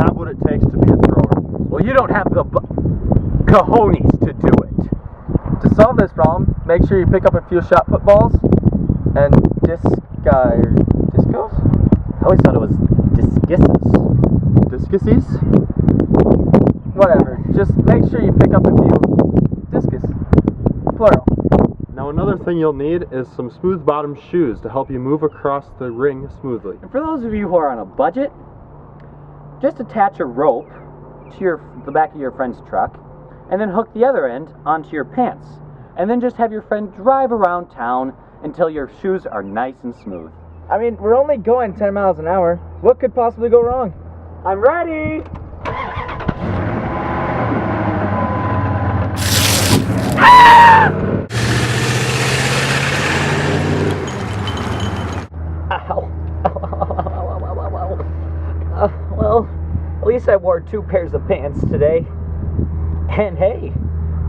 have what it takes to be a thrower. Well, you don't have the cojones to do it. To solve this problem, make sure you pick up a few shot put balls and disscus? I always thought it was disscuses. Discuses? Whatever. Just make sure you pick up a few discus, plural. Now another thing you'll need is some smooth bottom shoes to help you move across the ring smoothly. And for those of you who are on a budget, just attach a rope to the back of your friend's truck and then hook the other end onto your pants. And then just have your friend drive around town until your shoes are nice and smooth. I mean, we're only going 10 miles an hour. What could possibly go wrong? I'm ready! Well, at least I wore 2 pairs of pants today. And hey,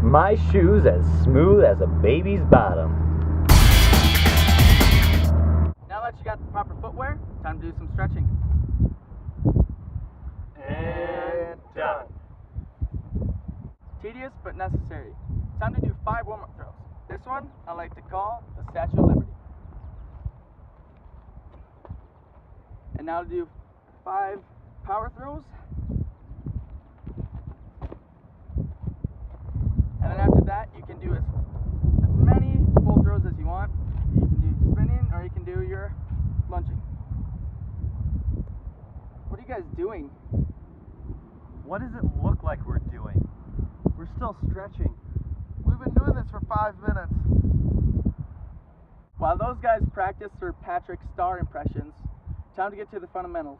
my shoe's as smooth as a baby's bottom. Now that you got the proper footwear, time to do some stretching. And done. Tedious but necessary. Time to do 5 warm-up throws. This one I like to call the Statue of Liberty. And now to do 5 power throws. And then after that, you can do as many full throws as you want. You can do spinning or you can do your lunging. What are you guys doing? What does it look like we're doing? We're still stretching. We've been doing this for 5 minutes. While those guys practice their Patrick Star impressions, time to get to the fundamentals.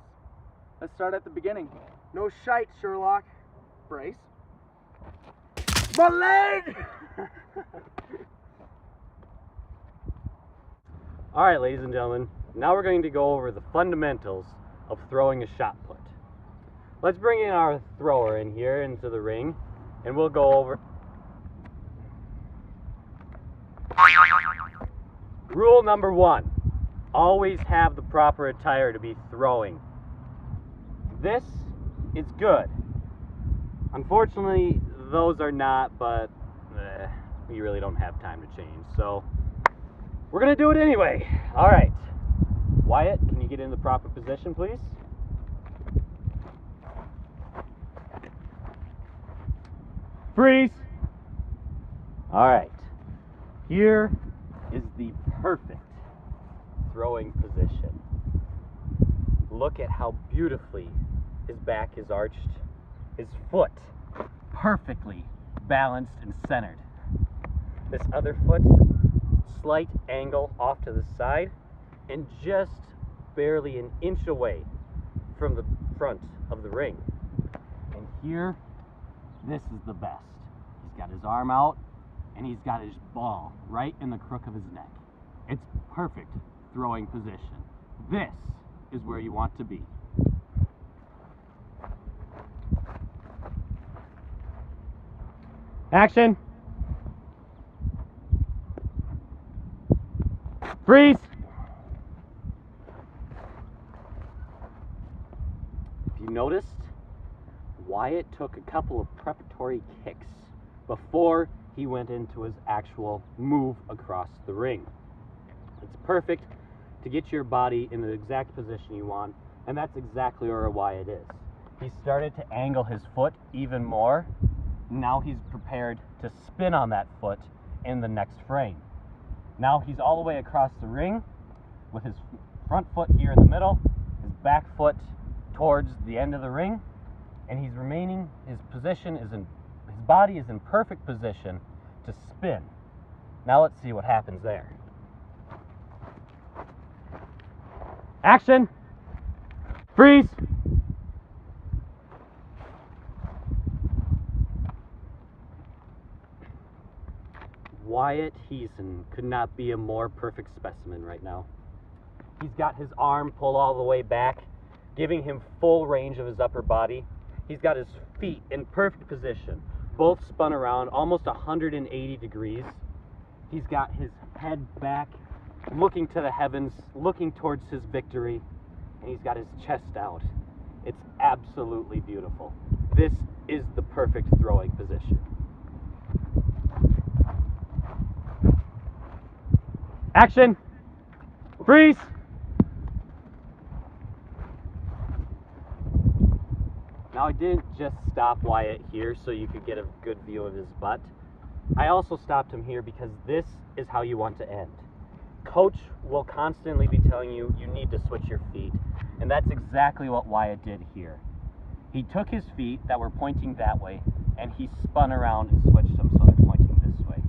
Let's start at the beginning. No shite, Sherlock. Brace. My leg! Alright, ladies and gentlemen, now we're going to go over the fundamentals of throwing a shot put. Let's bring in our thrower in here into the ring, and we'll go over. Rule number 1, always have the proper attire to be throwing. This is good. Unfortunately, those are not, but we really don't have time to change, so we're gonna do it anyway. All right, Wyatt, can you get in the proper position, please? Freeze. All right, here is the perfect throwing position. Look at how beautifully his back is arched, his foot perfectly balanced and centered. This other foot, slight angle off to the side and just barely an inch away from the front of the ring. And here, this is the best. He's got his arm out and he's got his ball right in the crook of his neck. It's perfect throwing position. This is where you want to be. Action. Freeze. If you noticed, Wyatt took a couple of preparatory kicks before he went into his actual move across the ring. It's perfect to get your body in the exact position you want, and that's exactly where Wyatt is. He started to angle his foot even more. Now he's prepared to spin on that foot in the next frame. Now he's all the way across the ring with his front foot here in the middle, his back foot towards the end of the ring, and his body is in perfect position to spin. Now let's see what happens there. Action! Freeze! Wyatt Heason could not be a more perfect specimen right now. He's got his arm pulled all the way back, giving him full range of his upper body. He's got his feet in perfect position, both spun around almost 180 degrees. He's got his head back, looking to the heavens, looking towards his victory, and he's got his chest out. It's absolutely beautiful. This is the perfect throwing position. Action! Freeze! Now I didn't just stop Wyatt here so you could get a good view of his butt. I also stopped him here because this is how you want to end. Coach will constantly be telling you you need to switch your feet, and that's exactly what Wyatt did here. He took his feet that were pointing that way and he spun around and switched them so they're pointing this way.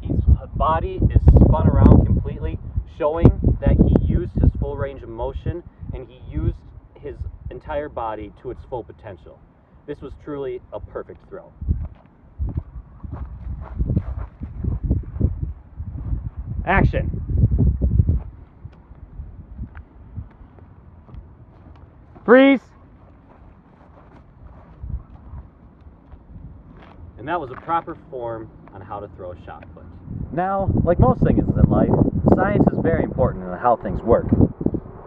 His body is spun around completely, showing that he used his full range of motion and he used his entire body to its full potential. This was truly a perfect throw. Action! Freeze! And that was a proper form on how to throw a shot put. Now, like most things in life, science is very important in how things work.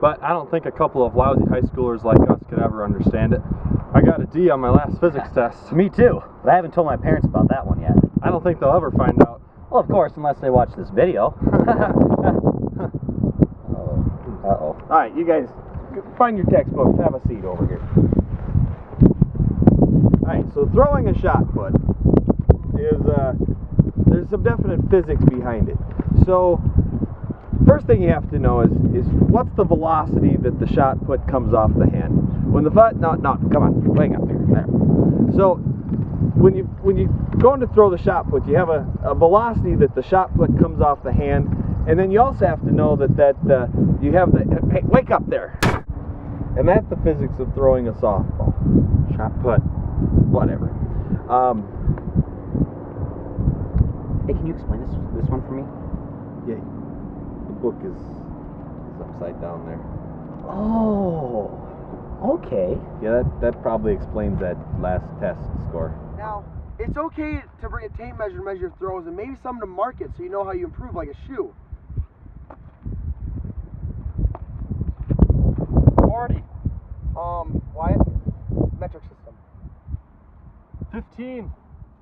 But I don't think a couple of lousy high schoolers like us could ever understand it. I got a D on my last physics test. Me too, but I haven't told my parents about that one yet. I don't think they'll ever find out. Well, of course, unless they watch this video. Uh-oh. Alright, you guys, find your textbooks, have a seat over here. Alright, so throwing a shot put is, there's some definite physics behind it. So, first thing you have to know is what's the velocity that the shot put comes off the hand. When the come on, hang up here. There. So, when you going to throw the shot put, you have a velocity that the shot put comes off the hand, and then you also have to know that you have the, hey, wake up there. And that's the physics of throwing a softball. Shot put, whatever. Hey, can you explain this one for me? Yeah, the book is upside down there. Oh, okay. Yeah, that probably explains that last test score. Now, it's okay to bring a tape measure to measure throws and maybe something to mark it so you know how you improve, like a shoe. 40. Wyatt, metric system. 15.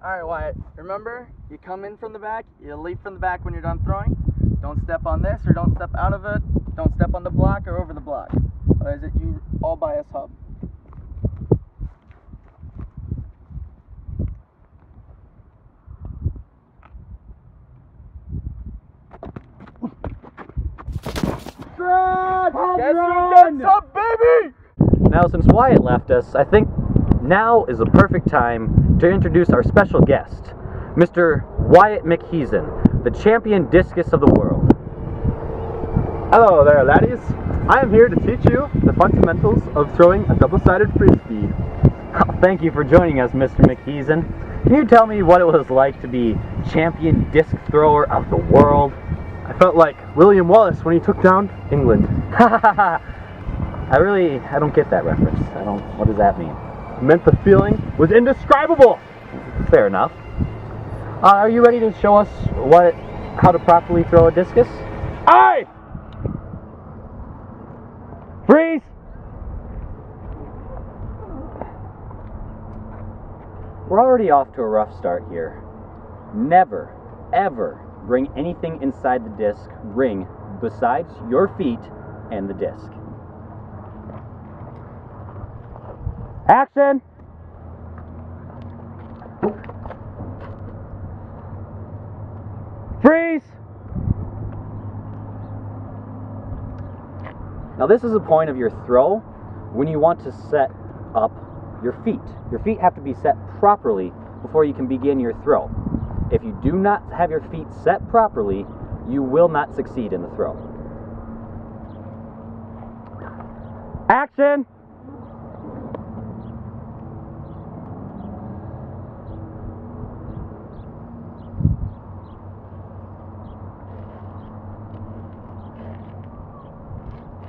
Alright, Wyatt, remember, you come in from the back, you leap from the back when you're done throwing. Don't step on this or don't step out of it. Don't step on the block or over the block. Otherwise, you all bias hub. Guess who gets up, baby? Now, since Wyatt left us, I think now is the perfect time to introduce our special guest, Mr. Wyatt McHeeson, the champion discus of the world. Hello there, laddies. I am here to teach you the fundamentals of throwing a double-sided frisbee. Oh, thank you for joining us, Mr. McHeeson. Can you tell me what it was like to be champion disc thrower of the world? I felt like William Wallace when he took down England. I don't get that reference. What does that mean? It meant the feeling was indescribable. Fair enough. Are you ready to show us how to properly throw a discus? Aye! Freeze! We're already off to a rough start here. Never, ever bring anything inside the disc ring besides your feet and the disc. Action! Freeze! Now this is a point of your throw when you want to set up your feet. Your feet have to be set properly before you can begin your throw. If you do not have your feet set properly, you will not succeed in the throw. Action!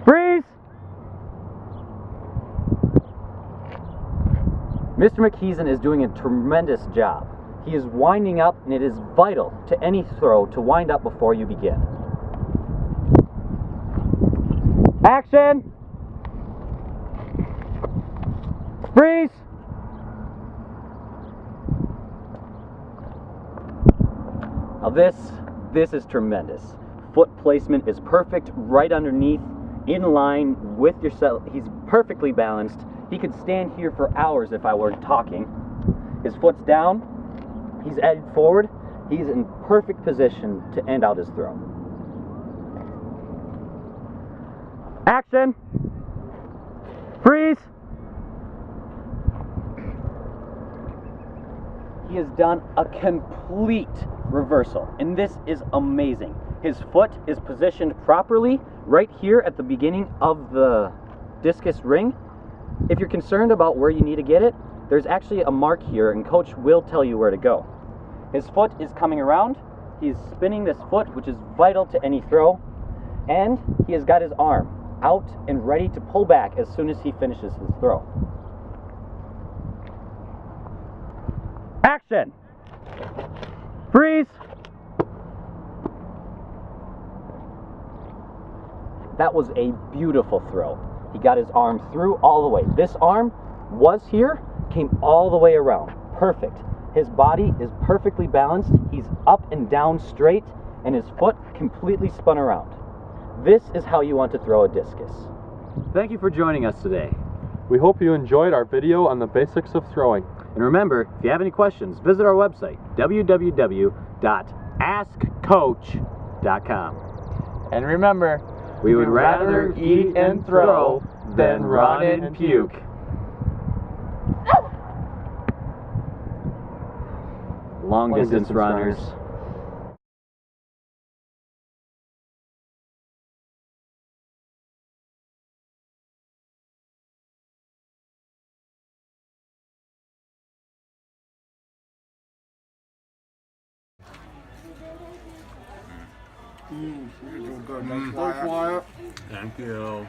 Freeze! Mr. McHeeson is doing a tremendous job. He is winding up, and it is vital to any throw to wind up before you begin. Action! Freeze! Now this is tremendous. Foot placement is perfect, right underneath, in line with yourself. He's perfectly balanced. He could stand here for hours if I weren't talking. His foot's down, he's edged forward, he's in perfect position to end out his throw. Action! Freeze! He has done a complete reversal, and this is amazing. His foot is positioned properly right here at the beginning of the discus ring. If you're concerned about where you need to get it, there's actually a mark here, and coach will tell you where to go. His foot is coming around, he's spinning this foot, which is vital to any throw, and he has got his arm out and ready to pull back as soon as he finishes his throw. Action! Freeze! That was a beautiful throw. He got his arm through all the way. This arm was here, came all the way around. Perfect. His body is perfectly balanced. He's up and down straight, and his foot completely spun around. This is how you want to throw a discus. Thank you for joining us today. We hope you enjoyed our video on the basics of throwing. And remember, if you have any questions, visit our website, www.askcoach.com. And remember, We would rather eat and throw than run and puke. Long distance runners. Thank you.